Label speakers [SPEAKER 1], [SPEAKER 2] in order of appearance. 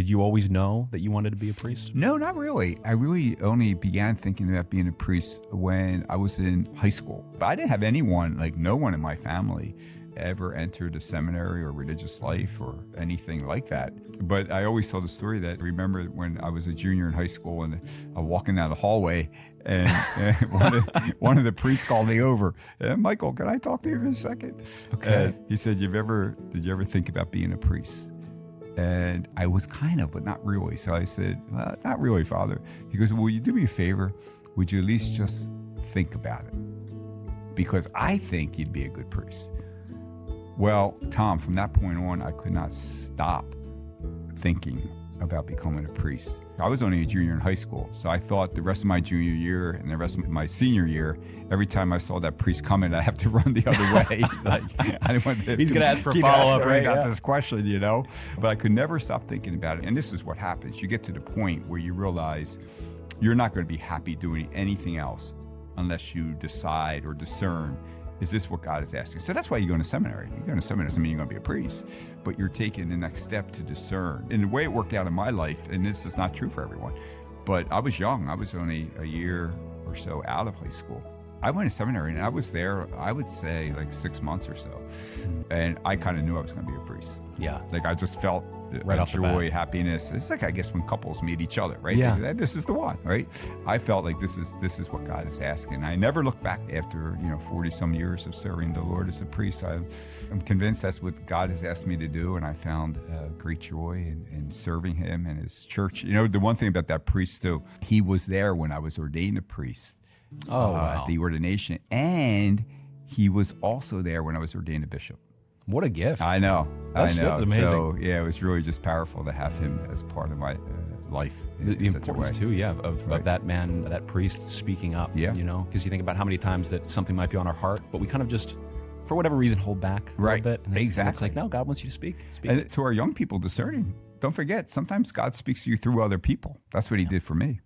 [SPEAKER 1] Did you always know that you wanted to be a priest?
[SPEAKER 2] No, not really. I really only began thinking about being a priest when I was in high school. But I didn't have anyone, like no one in my family ever entered a seminary or religious life or anything like that. But I always tell the story that I remember when I was a junior in high school and I'm walking down the hallway and one of the priests called me over. Michael, can I talk to you for a second?
[SPEAKER 1] Okay.
[SPEAKER 2] He said, did you ever think about being a priest? And I was kind of, but not really. So I said, well, not really, Father. He goes, will you do me a favor? Would you at least just think about it? Because I think you'd be a good priest. Well, Tom, from that point on, I could not stop thinking about becoming a priest. I was only a junior in high school, so I thought the rest of my junior year and the rest of my senior year, every time I saw that priest coming, I have to run the other way. Like, I didn't want to.
[SPEAKER 1] He's going to ask for follow-up, right?
[SPEAKER 2] I got this question, you know? But I could never stop thinking about it. And this is what happens. You get to the point where you realize you're not going to be happy doing anything else unless you decide or discern, is this what God is asking? So that's why you go to seminary. You go to seminary doesn't mean you're going to be a priest, but you're taking the next step to discern. And the way it worked out in my life, and this is not true for everyone, but I was young. I was only a year or so out of high school. I went to seminary and I was there, I would say like 6 months or so. And I kind of knew I was going to be a priest.
[SPEAKER 1] Yeah.
[SPEAKER 2] Like I just felt
[SPEAKER 1] right off the
[SPEAKER 2] joy,
[SPEAKER 1] bat.
[SPEAKER 2] happiness. It's like, I guess, when couples meet each other, right?
[SPEAKER 1] Yeah.
[SPEAKER 2] Like, this is the one, right? I felt like this is what God is asking. I never looked back after 40 some years of serving the Lord as a priest. I'm convinced that's what God has asked me to do, and I found great joy in serving Him and His church. The one thing about that priest too, he was there when I was ordained a priest.
[SPEAKER 1] Wow.
[SPEAKER 2] At the ordination, and he was also there when I was ordained a bishop.
[SPEAKER 1] What a gift.
[SPEAKER 2] I know.
[SPEAKER 1] That's amazing.
[SPEAKER 2] So, yeah, it was really just powerful to have him as part of my life.
[SPEAKER 1] The importance, too, of that man, that priest speaking up.
[SPEAKER 2] Yeah.
[SPEAKER 1] Because you think about how many times that something might be on our heart, but we kind of just, for whatever reason, hold back a little bit. And
[SPEAKER 2] Exactly.
[SPEAKER 1] And it's like, no, God wants you to speak.
[SPEAKER 2] And to our young people discerning, don't forget, sometimes God speaks to you through other people. That's what He did for me.